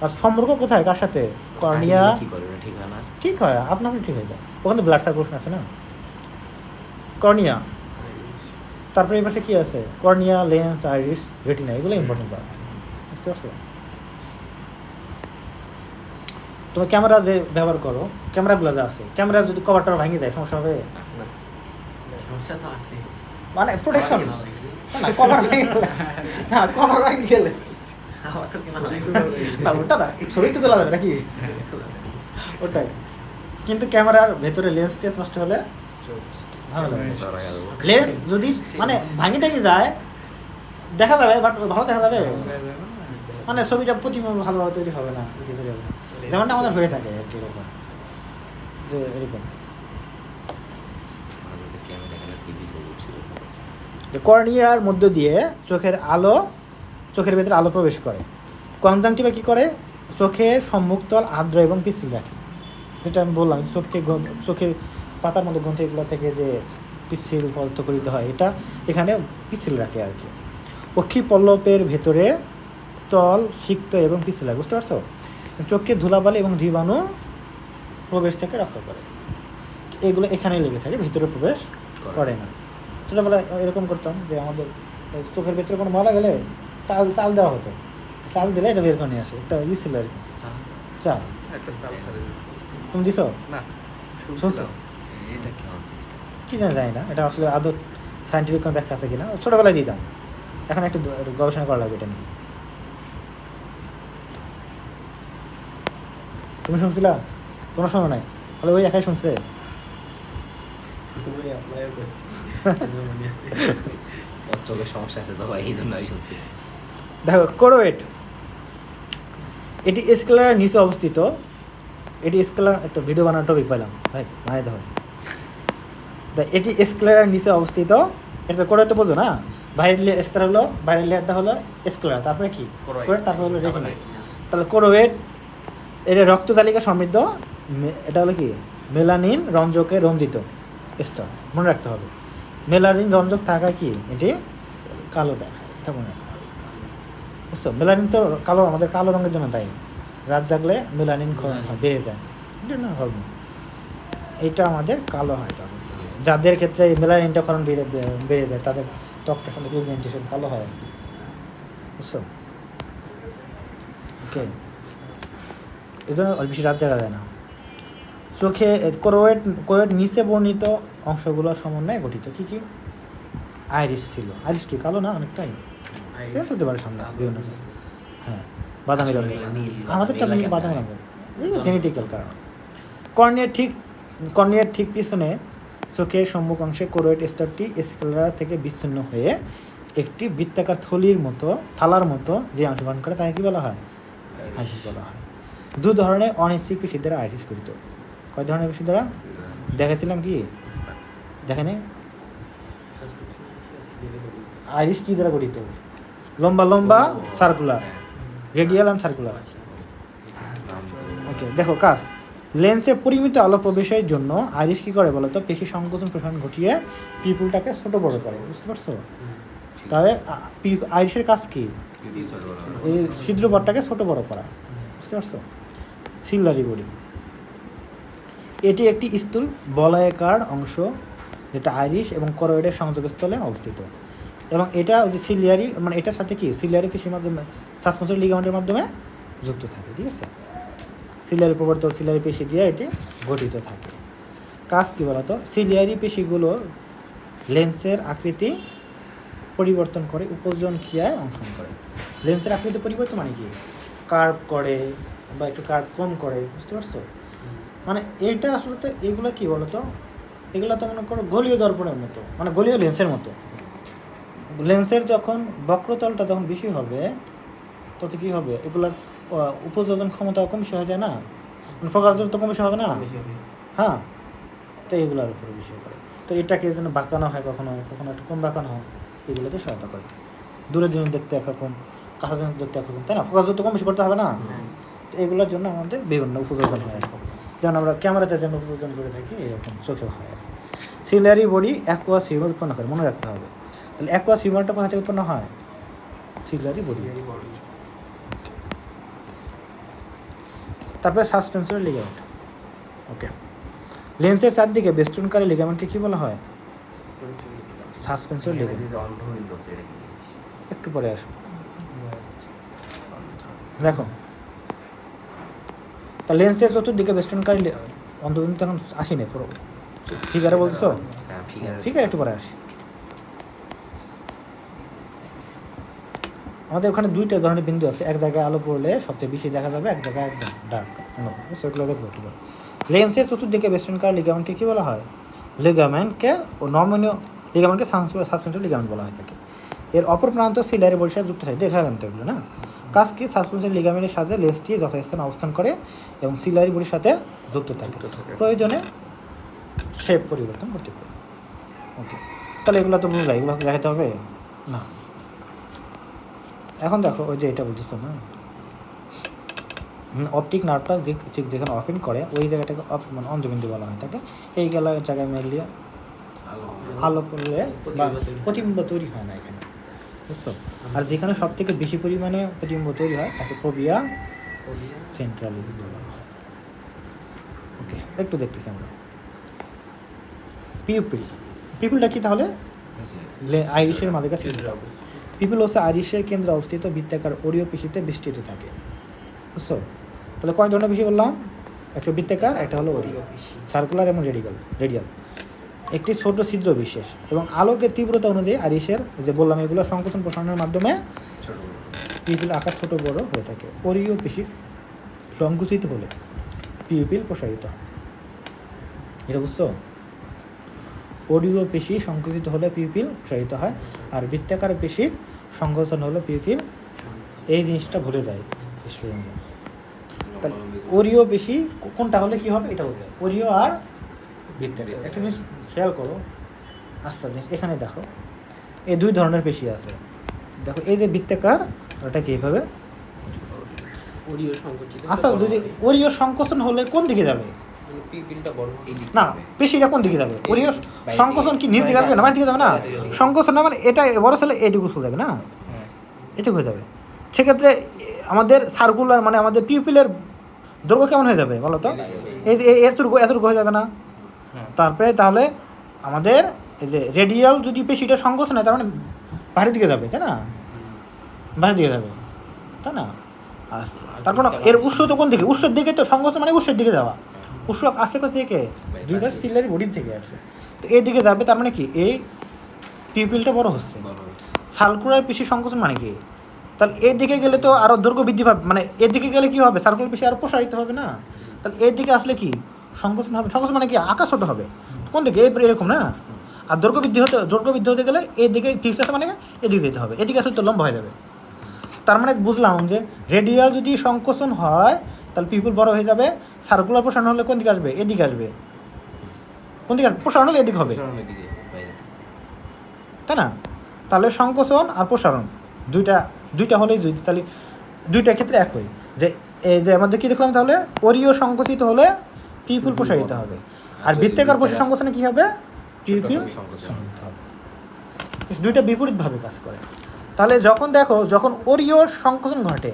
[SPEAKER 2] আর সম্পর্ক কোথায় কার সাথে? কর্নিয়া
[SPEAKER 1] কি করে ওটা ঠিক হয় না?
[SPEAKER 2] ঠিক হয়, আপনা আপনি ঠিক হয়ে যায়, ওখানে তো ব্লাড সার্কুলেশন আছে না। কর্নিয়া, তারপরে এই পাশে কী আছে? কর্নিয়া, লেন্স, আইরিশ, রেটিনা, এগুলো ইম্পর্টেন্ট পার্ট, বুঝতে পারছো? তুমি ক্যামেরা যে ব্যবহার করো, ক্যামেরাগুলো যা আছে, ক্যামেরার যদি কভারটা ভাঙিয়ে দেয় সমস্যা হবে? মানে প্রোটেকশন না, কভার ভেঙে গেলে না, কভার ভেঙে গেলে না, ওটা না, ছবি তো তোলা যাবে নাকি, ওটাই। কিন্তু ক্যামেরার ভেতরে লেন্স টেস্ট নষ্ট হলে ভালো লাগে। লেন্স যদি মানে ভাঙি টাঙি যায় দেখা যাবে, বাট ভালো দেখা যাবে, মানে ছবিটা প্রতিমা ভালোভাবে তৈরি হবে না, যেমনটা আমাদের হয়ে থাকে আর কি, এরকম যে এরকম। কর্নিয়ার মধ্য দিয়ে চোখের ভেতরে আলো প্রবেশ করে। কনজাংটিভা কী করে? চোখের সম্মুখতল আর্দ্র এবং পিচ্ছিল রাখে, যেটা আমি বললাম, চোখের পাতার মধ্যে গ্রন্থি এগুলো থেকে যে পিচ্ছিল পদার্থকরিত হয়, এটা এখানে পিচ্ছিল রাখে আর কি। অক্ষি পল্লবের ভেতরে তল সিক্ত এবং পিচ্ছিল রাখে, বুঝতে পারছো? চোখকে ধুলাবালি এবং জীবাণু প্রবেশ থেকে রক্ষা করে, এগুলো এখানেই লেগে থাকে, ভিতরে প্রবেশ করে না। ছোটোবেলায় এরকম করতাম যে আমাদের চোখের ভেতরে কোনো ময়লা গেলে চাল দেওয়া হতো, চাল দিলে এটা বের করে নিয়ে আসে, একটা ই ছিল আর কি, চাল। তুমি দিছো? শুনছো? কি জানি না, এটা আসলে আদৌ সায়েন্টিফিক কোনো ব্যাখ্যা আছে কিনা, ছোটোবেলায় দিতাম, এখন একটু গবেষণা করা লাগবে এটা নিয়ে। তুমি শুনছিলা? তোমরা শোনো নাই? তাহলে ওই একাই শুনছে।
[SPEAKER 1] চোখের সমস্যা আছে তো ভাই, এই জন্য আমি শুনছি।
[SPEAKER 2] দেখো কোরোয়েড, এটি স্কেলারের নিচে অবস্থিত, এটি স্কেলার, একটা ভিডিও বানানোর টপিক পেলাম ভাই, মানে দেখো এটি স্কেলারের নিচে অবস্থিত, এটা কোরোয়েড তো বোঝো না, বাইরের লেয়ারটা হলো স্কেলার, তারপরে কি কোরোয়েড, তারপরে হলো রেটিনা। তাহলে কোরোয়েড এটা রক্ত তালিকা সমৃদ্ধ, এটা হলো কি মেলানিন রঞ্জকে রঞ্জিত স্তর, মনে রাখতে হবে। মেলানিন রঞ্জক থাকায় কি এটি কালো দেখায়, এটা মনে রাখতে হবে, বুঝছো? মেলানিন তো কালো, আমাদের কালো রঙের জন্য তাই, রাত জাগলে মেলানিন বেড়ে যায়, এটা না হরমোন, এটা আমাদের কালো হয়। তখন যাদের ক্ষেত্রে এই মেলানিনটা ক্ষরণ বেড়ে যায় তাদের ত্বকটার সাথে পিগমেন্টেশন কালো হয়, বুঝছো? ওকে, এই জন্য বেশি রাত জাগা যায় না। চোখে কোরোয়েড নিচে বর্ণিত অংশগুলোর সমন্বয়ে গঠিত। কি কি? আইরিশ ছিল, আইরিশ কি কালো না অনেকটাই, চেঞ্জ হতে পারে সামনে বিভিন্ন, হ্যাঁ বাদামি রঙের, আমাদেরটা নীল বাদামি রঙের, জেনেটিক্যাল কারণ। কর্নিয়ার ঠিক পিছনে চোখের সম্মুখ অংশে কোরোয়েড স্তরটি স্ক্লেরা থেকে বিচ্ছিন্ন হয়ে একটি বৃত্তাকার থালার মতো যে অংশগ্রহণ করে তাকে কি বলা হয়? আইরিশ বলা হয়। দু ধরনের অনিশ্চিত পেশি দ্বারা আইরিশ গঠিত। কয় ধরনের পেশি দ্বারা দেখেছিলাম? কি দেখেনি? আইরিশ কি দ্বারা গঠিত? লম্বা সার্কুলার, রেডিয়াল অ্যান্ড সার্কুলার। ওকে, দেখো কাজ, লেন্সে পরিমিত আলো প্রবেশের জন্য আইরিশ কী করে বলো তো? পেশি সংকোচন প্রসারণ ঘটিয়ে পিপুলটাকে ছোটো বড়ো করে, বুঝতে পারছো? তাহলে আইরিশের কাজ কি? এই ছিদ্রপথটাকে ছোটো বড়ো করা, বুঝতে পারছো? সিলারি বডি। এটি একটি স্থূল বলয়াকার অংশ যেটা আইরিশ এবং করয়েডের সংযোগস্থলে অবস্থিত, এবং এটা ওই যে সিলিয়ারি মানে এটার সাথে কি সিলিয়ারি পেশির মাধ্যমে সাসপেন্সরি লিগামেন্টের মাধ্যমে যুক্ত থাকে, ঠিক আছে। সিলিয়ারি প্রবর্তক সিলিয়ারি পেশি দিয়ে এটি গঠিত থাকে। কাজ কী বলতো, সিলিয়ারি পেশিগুলো লেন্সের আকৃতি পরিবর্তন করে উপযোজন ক্রিয়ায় অংশগ্রহণ করে। লেন্সের আকৃতি পরিবর্তন মানে কি, কার্ভ করে বা একটু কার্ভ কম করে, বুঝতে পারছো? মানে এইটা আসলে তো এগুলো কী বলতো, এগুলো তো মনে করো গলীয় দর্পণের মতো, মানে গলীয় লেন্সের মতো। লেন্সের যখন বক্রতলটা যখন বেশি হবে তত কী হবে, এগুলোর উপযোজন ক্ষমতা কম বেশি হয়ে যায় না, মানে প্রকাশ তো কম বেশি হবে না, হ্যাঁ। তো এগুলোর উপরে বিষয় করে। তো এটাকে যেন বাঁকানো হয়, কখনো কখনো একটু কম বাঁকানো হয়, এগুলোতে সহায়তা করে। দূরের জিনিস দেখতে একরকম, কাছে জিনিস দেখতে একরকম, তাই না? ফোকাস তো কম বেশি করতে হবে না। তো এগুলোর জন্য আমাদের বিভিন্ন উপযোজন হয়, যেমন আমরা ক্যামেরাতে যেন উপযোজন করে থাকি এরকম চোখে হয়। সিলিয়ারি বডি অ্যাকুয়াস হিউমার উৎপন্ন করে, মনে রাখতে হবে। তাহলে অ্যাকুয়াস হিউমারটা কোথা থেকে উৎপন্ন হয়? Ciliary body. তারপরে সাসপেন্সরি লিগামেন্ট। ওকে, লেন্সের চারদিকে বেষ্টনকারী লিগামেন্টকে কী বলা হয়? Suspensory ligament. একটু পরে আসো, দেখো। তা লেন্সের চতুর্দিকে বেষ্টনকারী অন্ধবিন্দু তখন আসিনি, পুরো ফিগারে বলছো, ফিগার একটু পরে আসি। আমাদের ওখানে দুইটা ধরনের বিন্দু আছে, এক জায়গায় আলো পড়লে সবচেয়ে বেশি দেখা যাবে, এক জায়গায় একদম ডার্ক, সেগুলো দেখবো একটু। লেন্সের চতুর্দিকে বেষ্টনকারী লিগামেন্টকে কী বলা হয়? লিগামেন্টকে ও নর্মানীয় লিগামেন্টকে সাসপেন্সরি লিগামেন্ট বলা হয় থাকে। এর অপর প্রান্ত সিলিয়ারি বডির সাথে যুক্ত থাকে, দেখালাম তো এগুলো না। কাজ কি, সাসপেন্সরি লিগামেন্টের সাথে লেন্সটি যথাস্থানে অবস্থান করে এবং সিলিয়ারি বডির সাথে যুক্ত থাকে, প্রয়োজনে শেপ পরিবর্তন করতে পারে। ওকে, তাহলে এগুলো তো বুঝলাই, এগুলো তো দেখাতে হবে না। এখন দেখো ওই যে এটা বলতেছো না, অপটিক নার্ভটা ঠিক যেখানে ওপেন করে ওই জায়গাটাকে মানে অন্ধবিন্দু বলা হয় থাকে। এই জায়গায় মেনলি আলো পড়লে বা প্রতিবিম্ব তৈরি হয় না এখানে, বুঝছো? আর যেখানে সব থেকে বেশি পরিমাণে প্রতিবিম্ব তৈরি হয় তাকে ফোবিয়া সেন্ট্রালিস বলা হয়। ওকে, একটু দেখতেছি আমরা। পিপুলটা কি তাহলে? আইরিশের মাঝাকাছি। পিপুল হচ্ছে আইরিশের কেন্দ্রে অবস্থিত বৃত্তাকার ওরিও পেশিতে বেষ্টিত থাকে, বুঝছো? তাহলে কয় ধরনের পেশি বললাম? একটা বৃত্তাকার, একটা হলো ওরিও, সার্কুলার এবং রেডিয়াল। একটি ছোট ছিদ্র বিশেষ এবং আলোকের তীব্রতা অনুযায়ী আইরিশের যে বললাম এগুলো সংকোচন প্রসারণের মাধ্যমে পিউপিল আকার ছোট বড় হয়ে থাকে। ওরিও পেশি সংকুচিত হলে পিউপিল প্রসারিত হয়, এটা বুঝছো? ওরিও পেশি সংকুচিত হলে পিউপিল প্রসারিত হয়, আর বৃত্তাকার পেশির সংকোচন হলে পিউপিল, এই জিনিসটা ভুলে যায় স্টুডেন্টরা। তাহলে ওরিও পেশি কোনটা হলে কি হবে এটা বলতে, ওরিও আর বৃত্তাকার। একটা জিনিস খেয়াল করো, আচ্ছা জিনিস এখানে দেখো, এই দুই ধরনের পেশি আছে। দেখো এই যে বৃত্তাকার, ওটা কি এইভাবে, আচ্ছা যদি ওরিও সংকোচন হলে কোন দিকে যাবে? না, পেশিটা কোন দিকে যাবে? ওরিও সংকোচন কি নিচ দিকে যাবে না বাইরের দিকে যাবে না? সংকোচন না মানে এটা বড় ছেলে এইটুকু চলে যাবে না, এটুকু হয়ে যাবে। সেক্ষেত্রে আমাদের সার্কুলার মানে আমাদের পিউপিলের দৈর্ঘ্য কেমন হয়ে যাবে বলো তো? এই এতটুকু হয়ে যাবে না? তারপরে তাহলে আমাদের এই যে রেডিয়াল যদি পেশিটা সংকোচন হয় তার মানে বাইরের দিকে যাবে, তাই না? বাইরের দিকে যাবে, তাই না? আচ্ছা, তারপর এর উৎস তো কোন দিকে? উৎসের দিকে তো সংকোচন মানে উৎসের দিকে যাওয়া। উৎস আসছে কোথা থেকে? দুইবার সিলিয়ারি বডির থেকে আসছে, তো এই দিকে যাবে। তার মানে কি এই পিউপিলটা বড় হচ্ছে। সার্কুলার পেশি সংকোচন মানে কি? তাহলে এর দিকে গেলে তো আরও দৈর্ঘ্য বৃদ্ধি পাবে, মানে এর দিকে গেলে কি হবে? সার্কুলার পেশি আরও প্রসারিত হবে না? তাহলে এর দিকে আসলে কি সংকোচন হবে? সংকোচন মানে কি আকার ছোটো হবে, কোন দিকে? এরকম না। আর দৈর্ঘ্য বৃদ্ধি হতে গেলে এর দিকে ফিক্স আছে মানে এদিকে যেতে হবে, এদিকে আসলে তো লম্বা হয়ে যাবে। তার মানে বুঝলাম যে রেডিয়াল যদি সংকোচন হয় তাহলে পিউপিল বড় হয়ে যাবে, সার্কুলার প্রসারণ হলে কোন দিকে আসবে? এদিকে আসবে। কোন দিকে প্রসারণ হলে এদিকে হবে, তাই না? তাহলে সংকোচন আর প্রসারণ দুইটা হলেই তাহলে দুইটা ক্ষেত্রে একই। যে এই যে আমাদের কি দেখলাম তাহলে, ওরিও সংকুচিত হলে পিউপিল প্রসারিত হবে, আর বৃত্তাকার পেশি সংকোচনে কি হবে? পিউপিল সংকুচিত হবে। দুইটা বিপরীতভাবে কাজ করে। তাহলে যখন ওরিওর সংকোচন ঘটে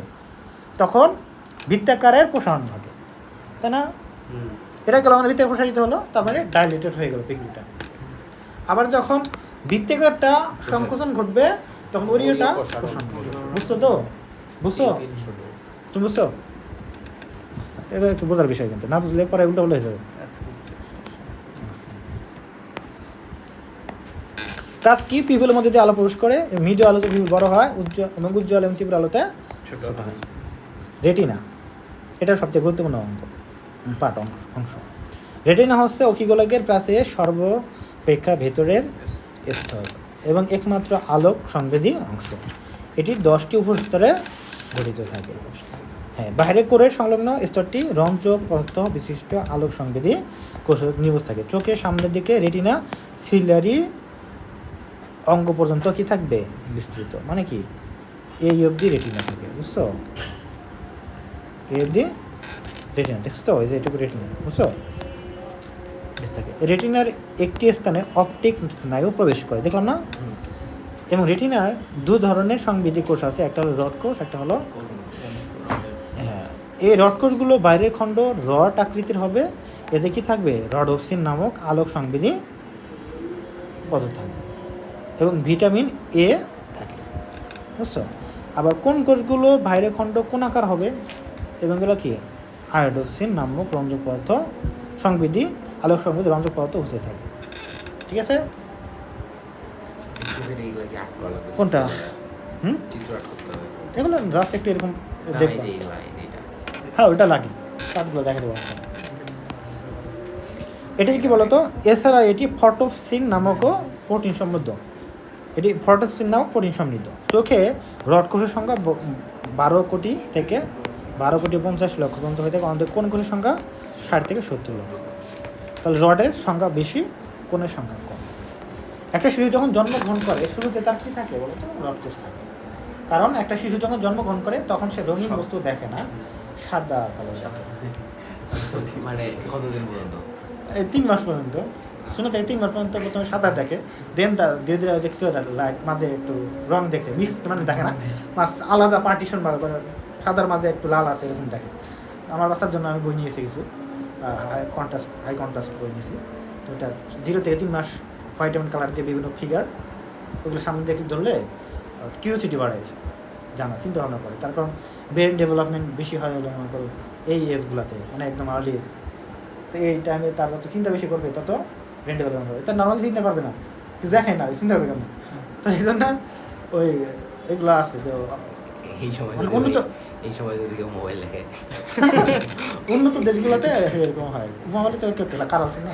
[SPEAKER 2] তখন বৃত্তাকারের প্রসারণ ঘটে, তাই না? এটা লবণের ভিতরে প্রসারিত হলো, তারপরে ডাইলেটেড হয়ে গেল পিগমেন্টটা। আবার যখন বৃত্তাকারটা সংকোচন ঘটবে তখন ওরিওটা প্রসারণ ঘটবে। বুঝছো তো? বুঝছো? তুমি বুঝছো? আচ্ছা, এটা একটু বোঝার বিষয়, কিন্তু না বুঝলে পরে উল্টো হয়ে যাবে। কাজ কি? পিপলের মধ্যে দিয়ে আলো প্রবেশ করে, মিডিয়া আলোতে পিপল বড় হয়, উজ্জ্বল এবং উজ্জ্বল এবং তীব্র আলোতে ছোট হয়। রেটিনা এটা সবচেয়ে গুরুত্বপূর্ণ অংশ। রেটিনা হচ্ছে অক্ষিগোলকের প্রাচীরের সর্বাপেক্ষা ভেতরের স্তর এবং একমাত্র আলোক সংবেদী অংশ। এটি 10টি উপস্তরে গঠিত থাকে। হ্যাঁ, বাইরে কোরের সংলগ্ন স্তরটি রঞ্জক পদার্থ বিশিষ্ট আলোক সংবেদী কোষ নিবদ্ধ থাকে। চোখের সামনের দিকে রেটিনা সিলারি অঙ্গ পর্যন্ত কি থাকবে? বিস্তৃত। মানে কি? এই অবধি রেটিনা থাকে, বুঝছো? এই অবধি রেটিনা, দেখছো তো? এই যে এটুকু রেটিনা, বুঝছো? থাকে। রেটিনার একটি স্থানে অপটিক স্নায়ু প্রবেশ করে, দেখলাম না? এবং রেটিনার দু ধরনের সংবেদী কোষ আছে, একটা হলো রড কোষ, একটা হলো হ্যাঁ। এই রড কোষগুলো বাইরের খণ্ড রড আকৃতির হবে। এতে কি থাকবে? রডোপসিন নামক আলোক সংবেদী পদার্থ থাকবে এবং ভিটামিন এ থাকে, বুঝছো? আবার কোন কোষগুলো বাইরের খণ্ড কোণাকার হবে এবং এগুলো কি? আয়োডোপসিন নামক রঞ্জক পদার্থ সংবেদী আলোক সংবেদী রঞ্জক পদার্থ উপস্থিত থাকে। ঠিক আছে? কোনটা? এগুলো জাস্ট একটু এরকম দেখবো। হ্যাঁ, ওইটা লাগে, কাঠগুলো দেখে দেবো। এটাই কি বলতো? এছাড়া এটি ফটোসিন নামকও প্রোটিন সমৃদ্ধ। এটি ফটোসিন নামক প্রোটিন সমৃদ্ধ। চোখে রড কোষের সংখ্যা 12 কোটি থেকে 12 কোটি 50 লক্ষ পর্যন্ত হয়ে থাকে। আমাদের কোন কোষের সংখ্যা 60 থেকে 70 লক্ষ। তাহলে রডের সংখ্যা বেশি, কোণের সংখ্যা কম। একটা শিশু যখন জন্মগ্রহণ করে শুরুতে তার কি থাকে বলতো? রড কোষ থাকে। কারণ একটা শিশু যখন জন্মগ্রহণ করে তখন সে রঙিন বস্তু দেখে না, সাদা কালো দেখে।
[SPEAKER 1] মানে কতদিন পর্যন্ত?
[SPEAKER 2] 3 মাস পর্যন্ত। শুনে থেকে 3 মাস পর্যন্ত প্রথমে সাদা দেখে, দেন তার ধীরে ধীরে দেখতে লাইট মাঝে একটু রং দেখে, মিক্স মানে দেখে না, মাছ আলাদা পার্টিশন ভালো করে, সাদার মাঝে একটু লাল আছে এরকম দেখে। আমার বাচ্চার জন্য আমি বই নিয়েছি কিছু, হাই কন্ট্রাস্ট বই নিয়েছি। তো এটা 0 থেকে 3 মাস হোয়াইট অ্যান্ড কালার দিয়ে বিভিন্ন ফিগার, ওগুলো সামনে দেখে ধরলে কিউরিওসিটি বাড়ে, জানা চিন্তা ভাবনা করে। তার কারণ ব্রেন ডেভেলপমেন্ট বেশি হয় হলো মনে করো এই এজগুলোতে, মানে একদম আর্লি এজ। তো এই টাইমে তার যত চিন্তা বেশি করবে তত ব্রেন ডেভেলপমেন্ট হবে। তার নর্মালি চিন্তা করবে না, কিছু দেখে না, চিন্তা করবে কেন? তো এই জন্য ওই এগুলো আছে যে
[SPEAKER 1] এই সময়
[SPEAKER 2] উন্নত,
[SPEAKER 1] এই সময় যদি কেউ মোবাইল দেখে
[SPEAKER 2] উন্নত দেশগুলোতে এরকম হয়। মোবাইলে চোখ করতে কারণ না,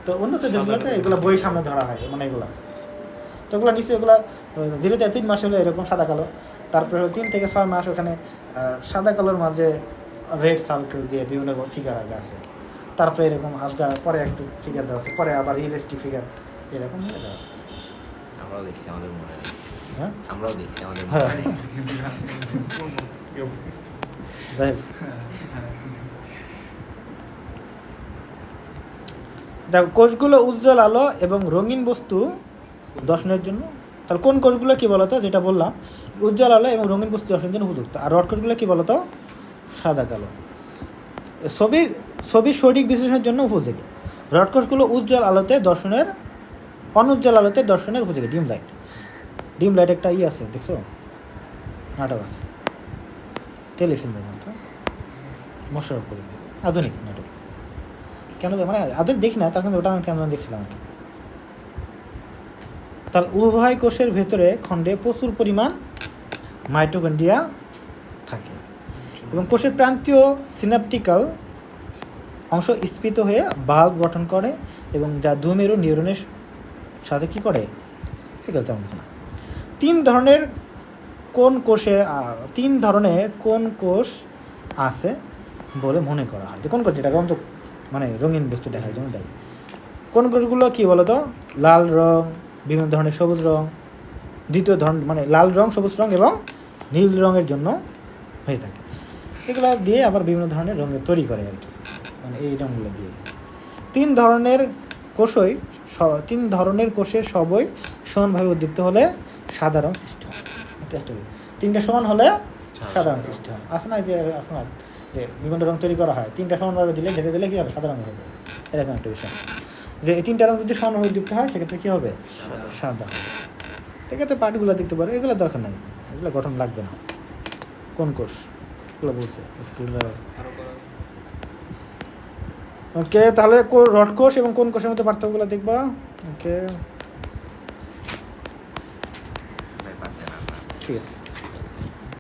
[SPEAKER 2] তো উন্নত দেশগুলোতে এগুলো বই সামনে ধরা হয়, মানে এগুলো। তো ওগুলো নিশ্চয়ই ওগুলো 0 থেকে 3 মাস হলে এরকম সাদা কালো, তারপরে 3 থেকে 6 মাস ওখানে সাদা কালোর মাঝে রেড সার্কেল দিয়ে বিভিন্ন ফিগার আগে আছে, তারপরে এরকম হালকা পরে একটু ফিগার দেওয়া আছে, পরে আবার রিয়েলিস্টিক ফিগার এরকম দেওয়া আছে।
[SPEAKER 1] আমরাও দেখছি আমাদের মনে হয়,
[SPEAKER 2] হ্যাঁ
[SPEAKER 1] আমরাও দেখছি আমাদের
[SPEAKER 2] হ্যাঁ।
[SPEAKER 1] মনে
[SPEAKER 2] যাই হোক, দেখো কোষগুলো উজ্জ্বল আলো এবং রঙিন বস্তু দর্শনের জন্য। তাহলে কোন কোষগুলো কি বলতো? যেটা বললাম, উজ্জ্বল আলো এবং রঙিন বস্তু দর্শনের জন্য উপযুক্ত। আর রড কোষগুলো কি বলতো? সাদা কালো। ছবির সঠিক বিশ্লেষণের জন্য উপযোগী। রড কোষগুলো উজ্জ্বল আলোতে দর্শনের, অনুজ্জ্বল আলোতে দর্শনের উপযোগী। ডিম লাইট একটা আছে, দেখছো? নাটক আছে, টেলিফিল্মের মতো, মোশাররফ করিম, আধুনিক নাটক। কেন মানে আধুনিক দেখি না, তার কিন্তু ওটা আমি কেমন দেখছিলাম আর কি। তার উভয় কোষের ভেতরে খণ্ডে প্রচুর পরিমাণ মাইটোকন্ড্রিয়া থাকে এবং কোষের প্রান্তীয় সিনাপটিক্যাল অংশ স্ফীত হয়ে বাল্ব গঠন করে এবং যা দুমেরু নিউরনের সাথে কী করে? এগুলো তেমন কিছু না। 3 ধরনের কোন কোষ আছে বলে মনে করা হয়? কোন কোষ? যেটা রঞ্জক মানে রঙিন বস্তু দেখার জন্য দেয়। কোন কোষগুলো কী বলতো? লাল রং, বিভিন্ন ধরনের সবুজ রং, দ্বিতীয় ধরন মানে লাল রং, সবুজ রং এবং নীল রঙের জন্য হয়ে থাকে। এগুলো দিয়ে আবার বিভিন্ন ধরনের রঙের তৈরি করে আর কি, মানে এই রঙগুলো দিয়ে। 3 ধরনের কোষে সবই সমানভাবে উদ্দীপ্ত হলে সাদা রং সৃষ্টি হয়। 3টা সমান হলে সাদা রং সৃষ্টি হয়। আছে না যে আছে না যে বিভিন্ন রং তৈরি করা হয়, তিনটা সমানভাবে দিলে ঢেকে দিলে কী হবে, সাদা রঙ হবে, এরকম একটা বিষয়। যে এই তিনটা রং যদি সমানভাবে যুক্ত হয় সেক্ষেত্রে কী হবে, সাদা হবে। এক্ষেত্রে পার্টগুলো দেখতে পারো, এগুলো দরকার নাই, এগুলো গঠন লাগবে না। কোন কোর্স এগুলো বলছে স্কুলের। ওকে, তাহলে রড কোষ এবং কোন কোষের মধ্যে পার্থক্যগুলো দেখবা। ওকে,
[SPEAKER 1] ভাই পারতেন না।
[SPEAKER 2] ঠিক আছে।